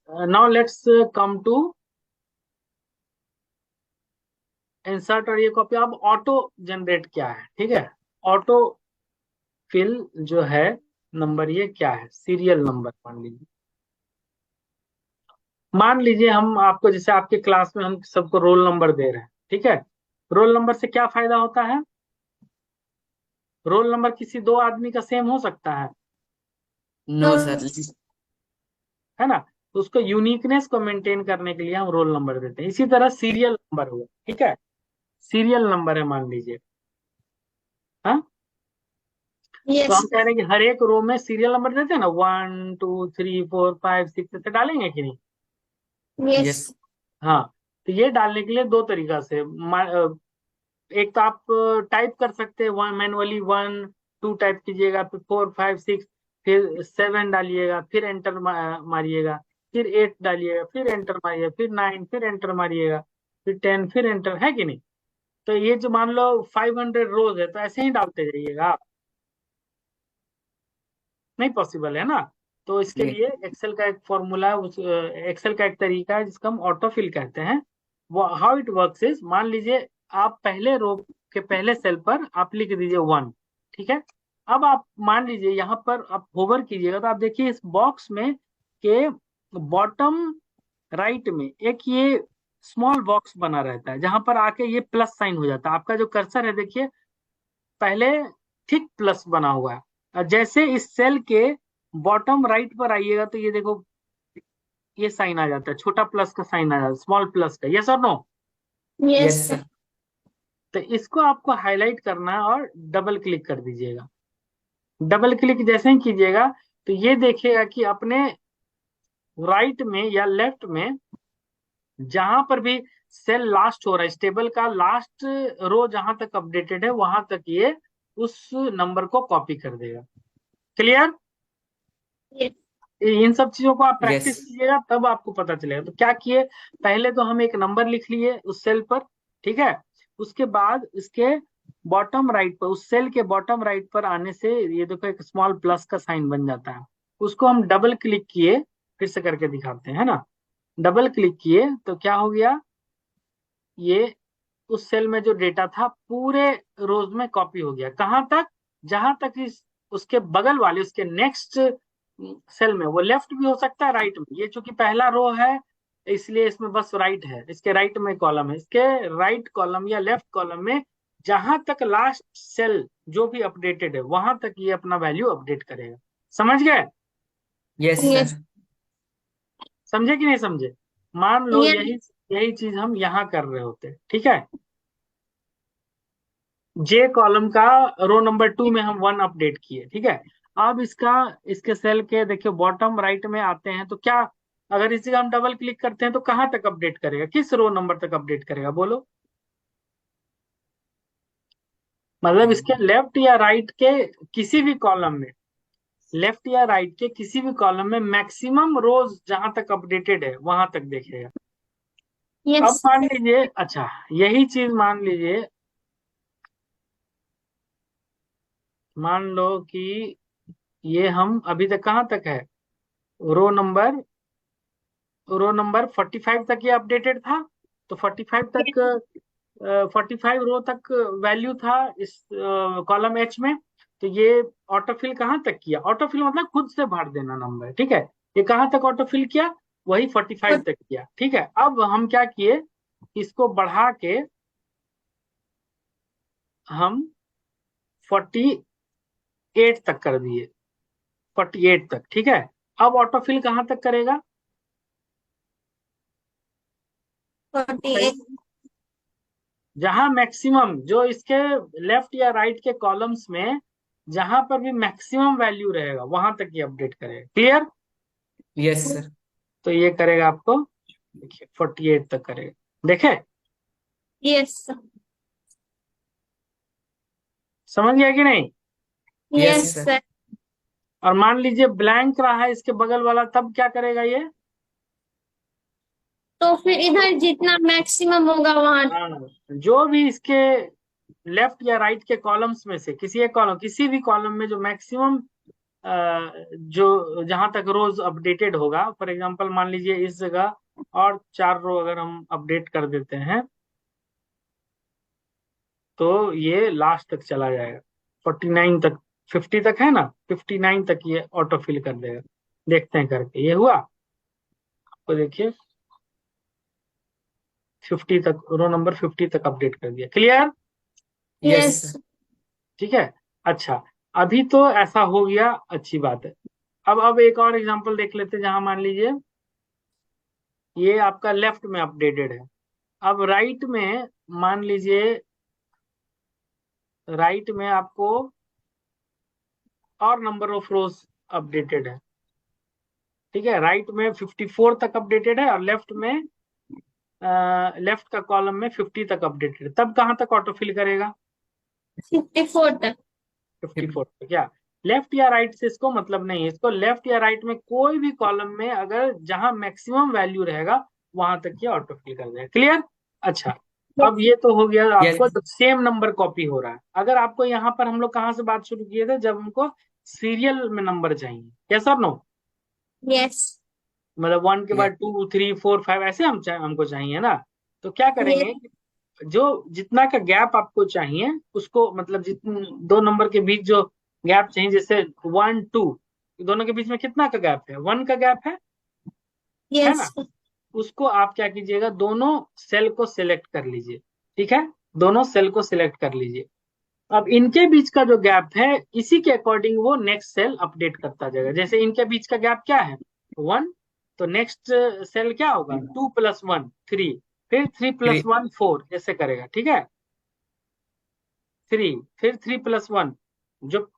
Now let's come to insert और ये copy. अब ऑटो जनरेट क्या है, ठीक है। ऑटो फिल जो है नंबर, ये क्या है, सीरियल नंबर मान लीजिए। मान लीजिए हम आपको, जैसे आपके क्लास में हम सबको रोल नंबर दे रहे हैं, ठीक है। रोल नंबर से क्या फायदा होता है? रोल नंबर किसी दो आदमी का सेम हो सकता है नो सर। है ना। तो उसको यूनिकनेस को मेंटेन करने के लिए हम रोल नंबर देते हैं। इसी तरह सीरियल नंबर हुआ, ठीक है। सीरियल नंबर है मान लीजिए, हाँ। तो यस। हम कह रहे हैं कि हर एक रो में सीरियल नंबर देते हैं ना, 1 2 3 4 5 6 ऐसे डालेंगे कि नहीं? यस। हाँ। तो ये डालने के लिए दो तरीका से एक तो आप टाइप कर सकते हैं, वन मैनुअली 1 2 टाइप कीजिएगा, फिर 4 5 6, फिर 7 डालिएगा, फिर एंटर मारिएगा, फिर 8 डालिएगा, फिर एंटर मारिएगा, फिर 9, फिर एंटर मारिएगा, फिर 10, फिर एंटर, है कि नहीं। तो ये जो मान लो 500 रोज है, तो ऐसे ही डालते जाइएगा आप। नहीं पॉसिबल है ना। तो इसके लिए एक्सेल का एक फॉर्मूला है, उस एक्सेल का एक तरीका है जिसको हम ऑटोफिल कहते हैं। वो हाउ इट वर्क्स इज, मान लीजिए आप पहले रो के पहले सेल पर आप लिख दीजिए 1, ठीक है। अब आप मान लीजिए यहाँ पर आप होवर कीजिएगा, तो आप देखिए इस बॉक्स में के बॉटम राइट में एक ये स्मॉल बॉक्स बना रहता है, जहां पर आके ये प्लस साइन हो जाता है। आपका जो कर्सर है देखिए, पहले ठीक प्लस बना हुआ है, और जैसे इस सेल के बॉटम राइट पर आइएगा तो ये देखो, ये साइन आ जाता है, छोटा प्लस का साइन आ जाता है, स्मॉल प्लस का। यस और no? Yes yes sir. Sir. तो इसको आपको हाईलाइट करना है और डबल क्लिक कर दीजिएगा। डबल क्लिक जैसे ही कीजिएगा, तो ये देखिएगा कि अपने राइट में या लेफ्ट में जहां पर भी सेल लास्ट हो रहा है, स्टेबल का लास्ट रो जहां तक अपडेटेड है, वहां तक ये उस नंबर को कॉपी कर देगा। क्लियर? यस। इन सब चीजों को आप यस। प्रैक्टिस कीजिएगा, तब आपको पता चलेगा। तो क्या किए, पहले तो हम एक नंबर लिख लिए उस सेल पर, ठीक है। उसके बाद इसके बॉटम राइट पर, उस सेल के बॉटम राइट पर आने से ये देखो एक स्मॉल प्लस का साइन बन जाता है। उसको हम डबल क्लिक किए, फिर से करके दिखाते हैं, है ना। डबल क्लिक किए तो क्या हो गया, ये उस सेल में जो डेटा था पूरे रोज में कॉपी हो गया। कहां तक? जहां तक इस उसके बगल वाले, उसके नेक्स्ट सेल में, वो लेफ्ट भी हो सकता है, राइट में। ये चूंकि पहला रो है इसलिए इसमें बस राइट है, इसके राइट में कॉलम है, इसके राइट कॉलम या लेफ्ट कॉलम में जहां तक लास्ट सेल जो भी अपडेटेड है वहां तक ये अपना वैल्यू अपडेट करेगा। समझ गए? Yes yes. सर। समझे कि नहीं समझे? मान लो यस। यही यही चीज हम यहाँ कर रहे होते, ठीक है। जे कॉलम का रो नंबर 2 में हम 1 अपडेट किए, ठीक है। अब इसका, इसके सेल के देखिए बॉटम राइट में आते हैं तो क्या, अगर इसी का हम डबल क्लिक करते हैं तो कहाँ तक अपडेट करेगा, किस रो नंबर तक अपडेट करेगा बोलो? मतलब इसके लेफ्ट या राइट के किसी भी कॉलम में, लेफ्ट या राइट के किसी भी कॉलम में मैक्सिमम रोज जहां तक अपडेटेड है वहां तक देखेगा। अब यस। मान लीजिए, अच्छा, यही चीज मान लीजिए, मान लो कि ये हम अभी तक कहाँ तक है, रो नंबर 45 तक ये अपडेटेड था। तो 45 तक, 45 रो तक वैल्यू था इस कॉलम एच में। तो ये ऑटोफिल कहाँ तक किया, ऑटोफिल मतलब खुद से भर देना नंबर, ठीक है। ये कहाँ तक ऑटोफिल किया, वही 45 तक किया, ठीक है। अब हम क्या किए, इसको बढ़ा के हम 48 तक कर दिए, 48 तक, ठीक है। अब ऑटोफिल कहाँ तक करेगा, 48। जहां मैक्सिमम जो इसके लेफ्ट या राइट के कॉलम्स में जहां पर भी मैक्सिमम वैल्यू रहेगा वहां तक ये अपडेट करेगा। क्लियर? Yes sir. तो ये करेगा आपको, देखिए 48 तक करेगा। देखे? यस। समझ गया कि नहीं? Yes yes sir. सर। और मान लीजिए ब्लैंक रहा है इसके बगल वाला, तब क्या करेगा ये? तो फिर इधर जितना मैक्सिमम होगा वहां। हाँ, जो भी इसके लेफ्ट या राइट के कॉलम्स में से किसी एक कॉलम, किसी भी कॉलम में जो मैक्सिमम जो जहां तक रोज अपडेटेड होगा, फॉर एग्जांपल मान लीजिए इस जगह और 4 रो अगर हम अपडेट कर देते हैं तो ये लास्ट तक चला जाएगा, 49 तक, 50 तक है ना, 59 तक ये ऑटो फिल कर देगा। देखते हैं करके, ये हुआ तो देखिए 50 तक, रो नंबर 50 तक अपडेट कर दिया। क्लियर? यस ठीक है। अच्छा, अभी तो ऐसा हो गया, अच्छी बात है। अब एक और एग्जांपल देख लेते हैं, जहां मान लीजिए ये आपका लेफ्ट में अपडेटेड है। अब राइट में मान लीजिए, राइट में आपको और नंबर ऑफ रोज अपडेटेड है। ठीक है, राइट में 54 तक अपडेटेड है और लेफ्ट में लेफ्ट का कॉलम में 50 तक अपडेटेड है। तब कहाँ तक ऑटो फिल करेगा? 54 तक 54 तक। क्या लेफ्ट या राइट से इसको मतलब नहीं है, इसको लेफ्ट या राइट में कोई भी कॉलम में अगर जहां मैक्सिमम वैल्यू रहेगा वहां तक ये ऑटो फिल कर देगा। क्लियर? अच्छा, अब ये तो हो गया आपको जब सेम नंबर कॉपी हो रहा है। अगर आपको यहाँ पर हम लोग कहाँ से बात शुरू किए थे, जब हमको सीरियल में नंबर चाहिए, यस और नो? यस मतलब 1 के बाद 2 3 4 5 ऐसे हमको चाहिए ना। तो क्या करेंगे, यस जो जितना का गैप आपको चाहिए उसको, मतलब जितने दो नंबर के बीच जो गैप चाहिए, जैसे 1 2, दोनों के बीच में कितना का गैप है? 1 का गैप है यस ना। उसको आप क्या कीजिएगा, दोनों सेल को सिलेक्ट कर लीजिए। ठीक है, दोनों सेल को सिलेक्ट कर लीजिए। अब इनके बीच का जो गैप है, इसी के अकॉर्डिंग वो नेक्स्ट सेल अपडेट करता जाएगा। जैसे इनके बीच का गैप क्या है? 1, तो नेक्स्ट सेल क्या होगा? 2 + 1 3, फिर 3 + 1 4, ऐसे करेगा। ठीक है, 3, फिर 3 + 1, जो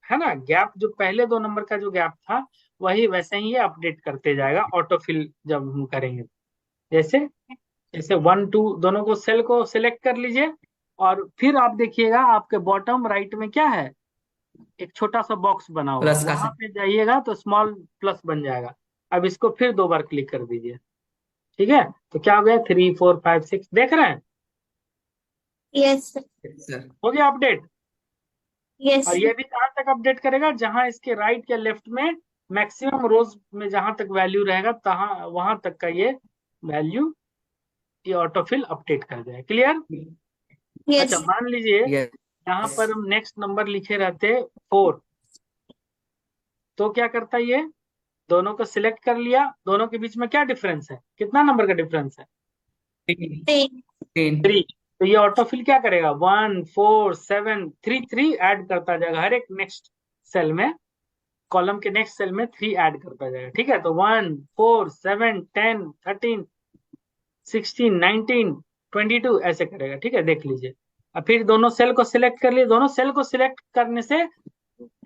है ना गैप, जो पहले दो नंबर का जो गैप था वही वैसे ही ये अपडेट करते जाएगा ऑटो फिल जब हम करेंगे। जैसे जैसे 1 2 दोनों को सेल को सिलेक्ट कर लीजिए, और फिर आप देखिएगा आपके बॉटम राइट में क्या है, एक छोटा सा बॉक्स बना हुआ, प्लस का वहां पे जाइएगा तो स्मॉल प्लस बन जाएगा। अब इसको फिर 2 बार क्लिक कर दीजिए। ठीक है, तो क्या हो गया, 3 4 5 6, देख रहे हैं? Yes sir. हो गया अपडेट। यस और ये भी कहाँ तक अपडेट करेगा, जहां इसके राइट या लेफ्ट में मैक्सिमम रोज में जहां तक वैल्यू रहेगा तहां वहां तक का ये वैल्यू ये ऑटोफिल अपडेट कर देगा। क्लियर? अच्छा, यस मान लीजिए यस यहाँ पर हम नेक्स्ट नंबर लिखे रहते 4, तो क्या करता है ये, दोनों को सिलेक्ट कर लिया, दोनों के बीच में क्या डिफरेंस है, कितना नंबर का डिफरेंस है? 3 3। तो ये ऑटोफिल क्या करेगा, 1 4 7 3 3 ऐड करता जाएगा हर एक नेक्स्ट सेल में, कॉलम के नेक्स्ट सेल में 3 ऐड करता जाएगा। ठीक है, तो 1 4 7 10 13 16 19 22 ऐसे करेगा। ठीक है, देख लीजिए। अब फिर दोनों सेल को सिलेक्ट कर लिए, दोनों सेल को सिलेक्ट करने से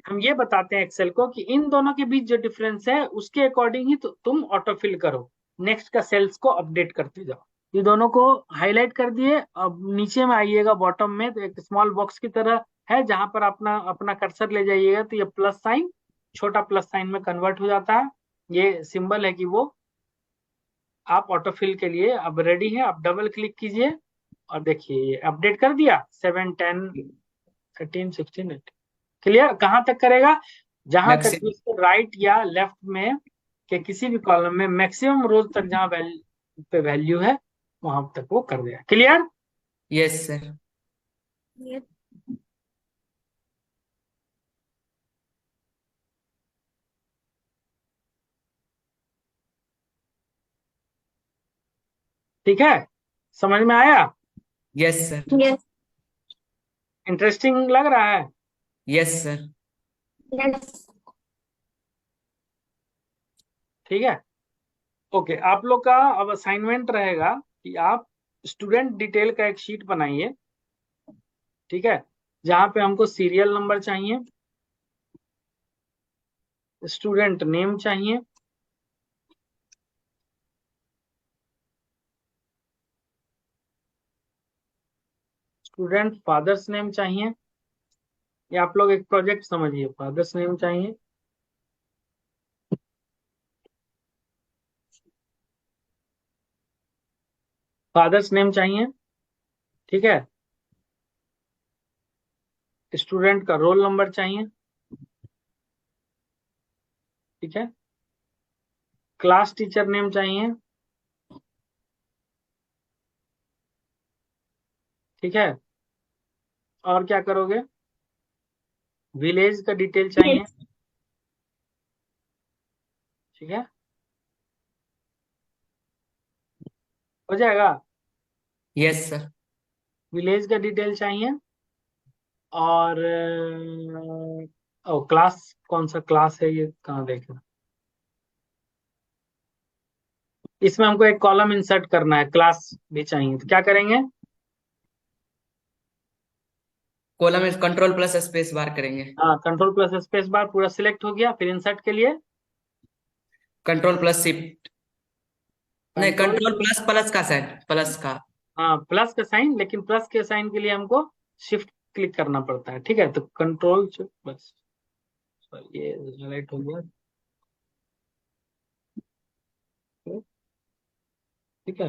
हम ये बताते हैं एक्सेल को कि इन दोनों के बीच जो डिफरेंस है उसके अकॉर्डिंग ही तुम ऑटोफिल करो, नेक्स्ट का सेल्स को अपडेट करते जाओ। ये दोनों को हाईलाइट कर दिए। अब नीचे में आइएगा बॉटम में, तो एक स्मॉल बॉक्स की तरह है, जहां पर अपना अपना कर्सर ले जाइएगा तो ये प्लस साइन, छोटा प्लस साइन में कन्वर्ट हो जाता है। ये सिंबल है कि वो आप ऑटोफिल के लिए अब रेडी है। आप डबल क्लिक कीजिए और देखिए ये अपडेट कर दिया, 7 10 13 16 18। क्लियर? कहाँ तक करेगा, जहां तक मैक्सिमम। इसके राइट या लेफ्ट में के किसी भी कॉलम में मैक्सिमम रोज तक जहां पे वैल्यू है वहां तक वो कर देगा। क्लियर? Yes sir. ठीक है, समझ में आया? Yes sir. यस इंटरेस्टिंग लग रहा है? Yes sir. यस ठीक है, ओके। आप लोग का अब असाइनमेंट रहेगा कि आप स्टूडेंट डिटेल का एक शीट बनाइए। ठीक है, जहां पे हमको सीरियल नंबर चाहिए, स्टूडेंट नेम चाहिए, स्टूडेंट फादर्स नेम चाहिए। ये आप लोग एक प्रोजेक्ट समझिए, फादर्स नेम चाहिए, फादर्स नेम चाहिए। ठीक है, स्टूडेंट का रोल नंबर चाहिए, ठीक है। क्लास टीचर नेम चाहिए, ठीक है। और क्या करोगे, विलेज का डिटेल चाहिए, Yes. ठीक है, हो जाएगा। Yes sir. विलेज का डिटेल चाहिए, और क्लास, कौन सा क्लास है ये कहाँ देखें, इसमें हमको एक कॉलम इंसर्ट करना है, क्लास भी चाहिए, तो क्या करेंगे, कॉलम में कंट्रोल प्लस स्पेस बार करेंगे। हाँ कंट्रोल प्लस स्पेस बार, पूरा सिलेक्ट हो गया, फिर इंसर्ट के लिए कंट्रोल प्लस शिफ्ट, नहीं कंट्रोल, कंट्रोल प्लस प्लस का साइन, प्लस का। हाँ प्लस का साइन, लेकिन प्लस के साइन के लिए हमको शिफ्ट क्लिक करना पड़ता है, ठीक है। तो कंट्रोल बस, ये हाईलाइट हो गया, ठीक है।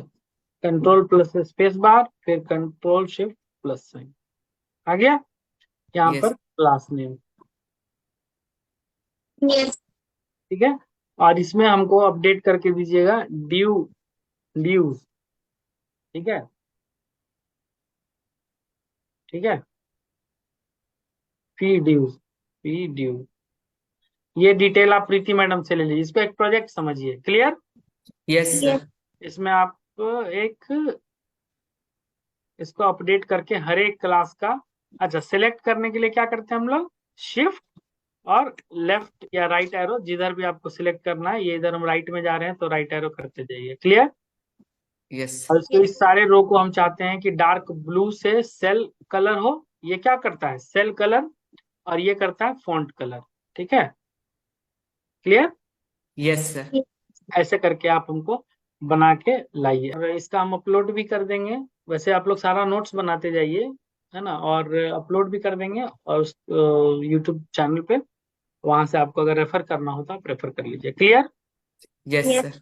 कंट्रोल प्लस स्पेस बार, फिर कंट्रोल शिफ्ट प्लस साइन, आ गया यहाँ पर यस। Class name, Yes. ठीक है। और इसमें हमको अपडेट करके दीजिएगा ड्यूज, ठीक है, ठीक है, फी ड्यूज, ये डिटेल आप प्रीति मैडम से ले लीजिए, इसको एक प्रोजेक्ट समझिए, क्लियर। Yes Yes. सर। इसमें आप एक इसको अपडेट करके हर एक क्लास का, अच्छा सिलेक्ट करने के लिए क्या करते हैं हम लोग, शिफ्ट और लेफ्ट या राइट एरो, जिधर भी आपको सिलेक्ट करना है, ये इधर हम राइट में जा रहे हैं तो राइट एरो करते जाइए, क्लियर। यस। और इसको, इस सारे रो को हम चाहते हैं कि डार्क ब्लू से सेल कलर हो, ये क्या करता है, सेल कलर, और ये करता है फॉन्ट कलर, ठीक है, क्लियर। Yes sir. Yes. ऐसे करके आप हमको बना के लाइए, और इसका हम अपलोड भी कर देंगे, वैसे आप लोग सारा नोट्स बनाते जाइए, है ना, और अपलोड भी कर देंगे, और उस यूट्यूब चैनल पे, वहां से आपको अगर रेफर करना हो तो आप रेफर कर लीजिए, क्लियर। Yes Yes. सर।